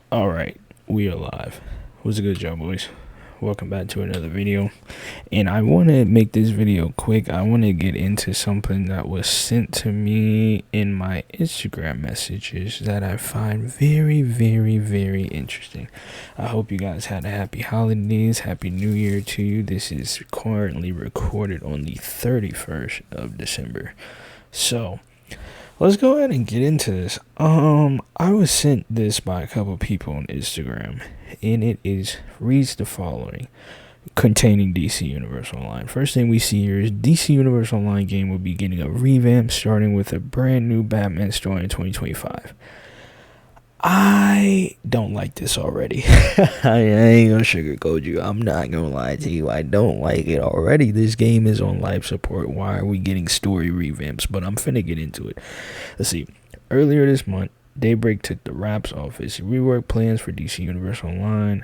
Alright, we are live. What's a good job, boys? Welcome back to another video. And I want to make this video quick. I want to get into something that was sent to me in my Instagram messages that I find very, very, very interesting. I hope you guys had a happy holidays, happy new year to you. This is currently recorded on the 31st of December. So, let's go ahead and get into this. I was sent this by a couple people on Instagram, and it reads the following, containing DC Universal Online. First thing we see here is DC Universal Online game will be getting a revamp, starting with a brand new Batman story in 2025. I don't like this already. I ain't gonna sugarcoat you. I'm not gonna lie to you. I don't like it already. This game is on life support. Why are we getting story revamps? But I'm finna get into it. Let's see. Earlier this month, Daybreak took the Wrap's office, reworked plans for DC Universal Online.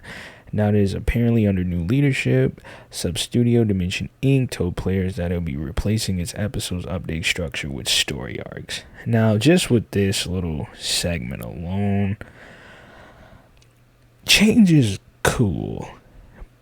Now it is apparently under new leadership. Substudio Dimension Inc. told players that it'll be replacing its episodes update structure with story arcs. Now, just with this little segment alone, change is cool,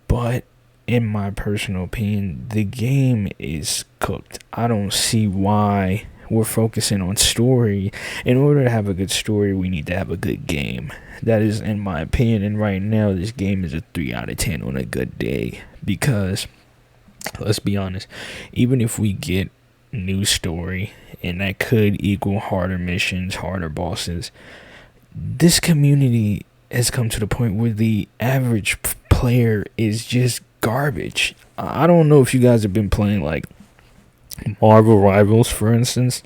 but in my personal opinion, the game is cooked. I don't see why we're focusing on story. In order to have a good story, we need to have a good game. That is in my opinion, and right now this game is a 3 out of 10 on a good day, because let's be honest, even if we get new story and that could equal harder missions, harder bosses, this community has come to the point where the average player is just garbage. I don't know if you guys have been playing like Marvel Rivals, for instance.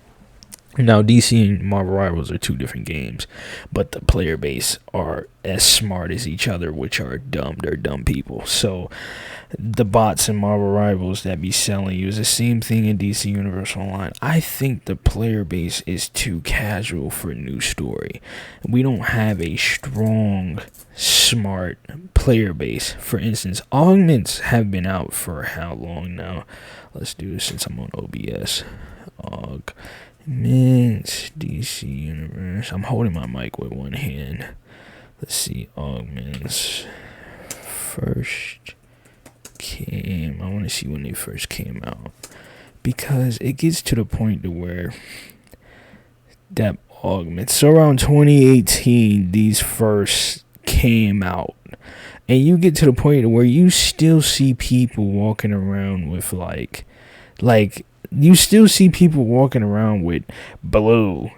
Now, DC and Marvel Rivals are two different games, but the player base are as smart as each other, which are dumb. They're dumb people. So, the bots in Marvel Rivals that be selling you is the same thing in DC Universal Online. I think the player base is too casual for a new story. We don't have a strong, smart player base. For instance, augments have been out for how long now? Let's do this since I'm on OBS. Augments, DC Universe. I'm holding my mic with one hand. Let's see, augments first came. I want to see when they first came out, because it gets to the point to where that augments. So around 2018, these first came out, and you get to the point where you still see people walking around with like you still see people walking around with blue.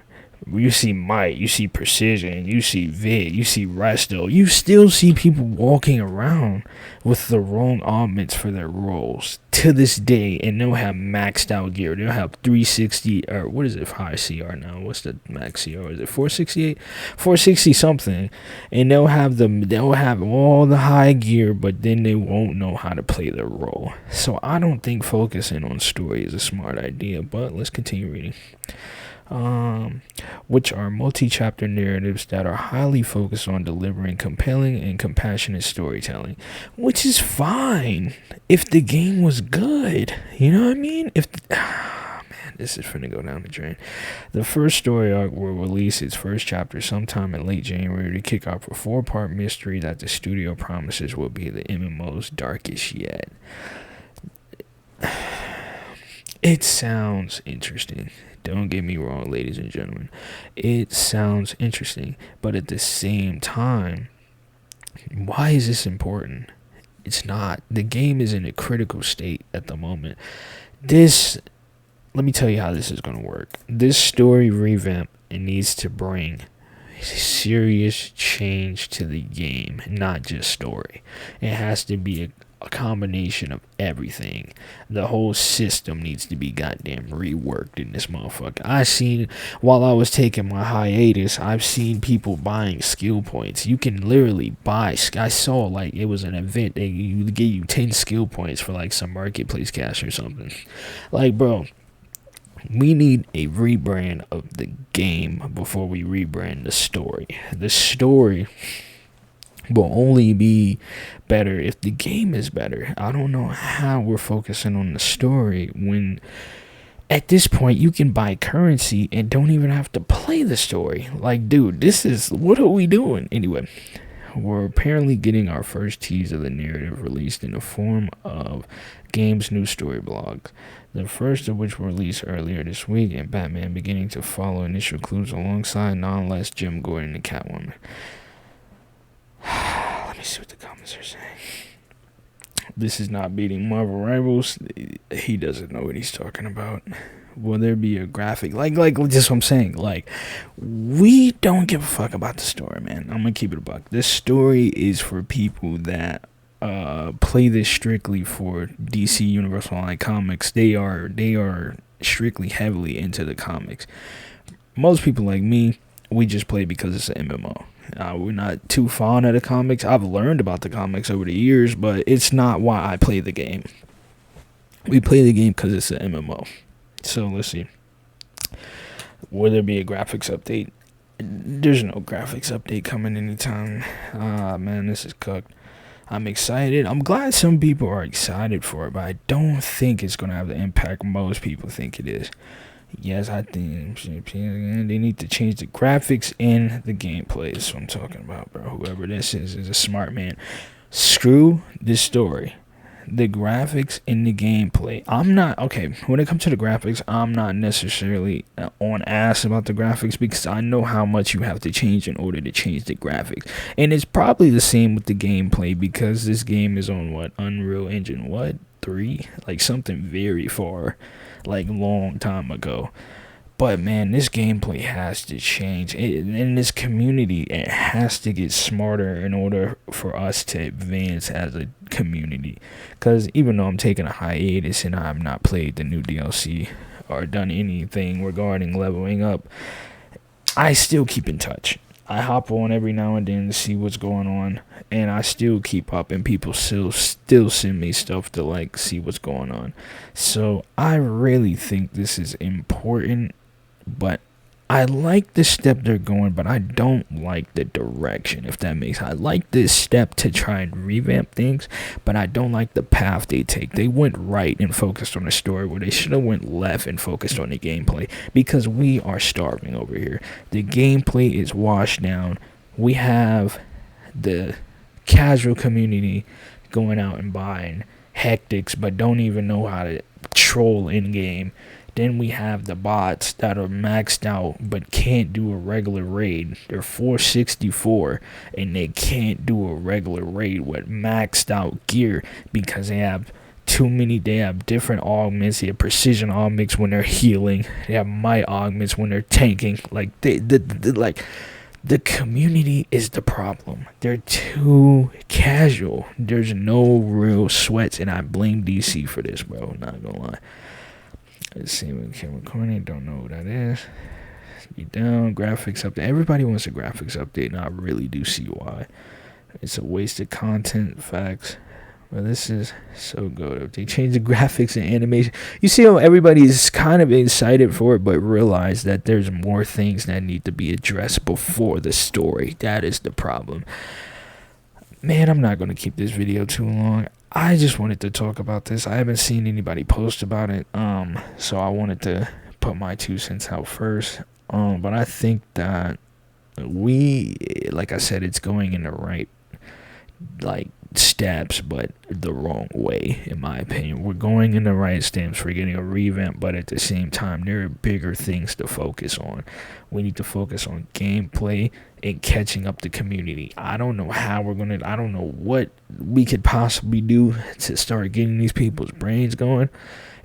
You see Might, you see Precision, you see Vid, you see Resto. You still see people walking around with the wrong augments for their roles to this day, and they'll have maxed out gear. They'll have 360, or what is it, high CR now? What's the max CR? Is it 468? 460 something. And they'll have all the high gear, but then they won't know how to play their role. So I don't think focusing on story is a smart idea, but let's continue reading. Which are multi-chapter narratives that are highly focused on delivering compelling and compassionate storytelling, which is fine if the game was good. You know what I mean? Man, this is finna go down the drain. The first story arc will release its first chapter sometime in late January to kick off a 4-part mystery that the studio promises will be the MMO's darkest yet. It sounds interesting. Don't get me wrong, ladies and gentlemen. It sounds interesting. But at the same time, why is this important? It's not. The game is in a critical state at the moment. Let me tell you how this is going to work. This story revamp, it needs to bring serious change to the game, not just story. It has to be a combination of everything. The whole system needs to be goddamn reworked in this motherfucker. While I was taking my hiatus, I've seen people buying skill points. You can literally buy. I saw like it was an event. They give you 10 skill points for like some marketplace cash or something. Like, bro, we need a rebrand of the game before we rebrand the story. The story will only be better if the game is better. I don't know how we're focusing on the story when at this point you can buy currency and don't even have to play the story. Like, dude, what are we doing? Anyway, we're apparently getting our first tease of the narrative released in the form of game's new story blogs. The first of which were released earlier this week, and Batman beginning to follow initial clues alongside none less Jim Gordon and Catwoman. Let me see what the comments are saying. This is not beating Marvel Rivals. He doesn't know what he's talking about. Will there be a graphic? Like just what I'm saying. Like, we don't give a fuck about the story, man. I'm gonna keep it a buck. This story is for people that play this strictly for DC Universal Online Comics. They are strictly heavily into the comics. Most people like me, we just play because it's an MMO. We're not too fond of the comics. I've learned about the comics over the years, but it's not why I play the game. We play the game because it's an MMO. So let's see. Will there be a graphics update? There's no graphics update coming anytime. Man, this is cooked. I'm excited. I'm glad some people are excited for it, but I don't think it's going to have the impact most people think it is. Yes, I think they need to change the graphics and the gameplay. That's what I'm talking about, bro. Whoever this is a smart man. Screw this story. The graphics and the gameplay. When it comes to the graphics, I'm not necessarily on ass about the graphics because I know how much you have to change in order to change the graphics. And it's probably the same with the gameplay because this game is on Unreal Engine 3? Like something very far, like long time ago. But man, this gameplay has to change. In this community, it has to get smarter in order for us to advance as a community. Because even though I'm taking a hiatus and I have not played the new DLC or done anything regarding leveling up, I still keep in touch. I hop on every now and then to see what's going on, and I still keep up, and people still send me stuff to like see what's going on. So I really think this is important. But I like the step they're going, but I don't like the direction, if that makes sense. I like this step to try and revamp things, but I don't like the path they take. They went right and focused on the story where they should have went left and focused on the gameplay because we are starving over here. The gameplay is washed down. We have the casual community going out and buying hectics, but don't even know how to troll in-game. Then we have the bots that are maxed out but can't do a regular raid. They're 464 and they can't do a regular raid with maxed out gear because they have they have different augments. They have precision augments when they're healing. They have might augments when they're tanking. Like the community is the problem. They're too casual. There's no real sweats, and I blame DC for this, bro. Not gonna lie. Let's see what Cameron Corney, don't know what that is. Be down, graphics update. Everybody wants a graphics update, and I really do see why. It's a waste of content, facts. But this is so good. If they change the graphics and animation, you see how everybody's kind of excited for it, but realize that there's more things that need to be addressed before the story. That is the problem. Man, I'm not going to keep this video too long. I just wanted to talk about this. I haven't seen anybody post about it, so I wanted to put my 2 cents out first. But I think that like I said, it's going in the right steps, but the wrong way, in my opinion. We're going in the right steps for getting a revamp, but at the same time, there are bigger things to focus on. We need to focus on gameplay and catching up the community. I don't know how I don't know what we could possibly do to start getting these people's brains going.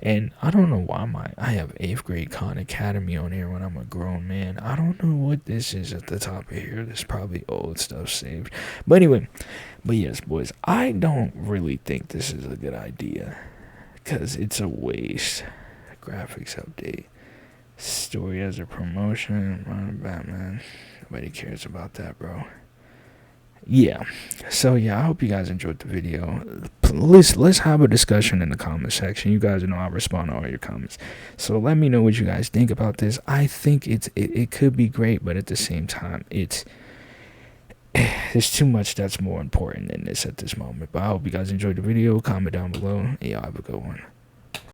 And I don't know why I have 8th grade Khan Academy on here when I'm a grown man. I don't know what this is at the top of here. There's probably old stuff saved. But anyway, yes, boys, I don't really think this is a good idea because it's a waste. Graphics update. Story as a promotion. Batman. Nobody cares about that, bro. Yeah, so I hope you guys enjoyed the video. Let's have a discussion in the comment section. You guys know I respond to all your comments, so let me know what you guys think about this. I think it could be great, but at the same time, there's too much that's more important than this at this moment. But I hope you guys enjoyed the video. Comment down below, and y'all have a good one.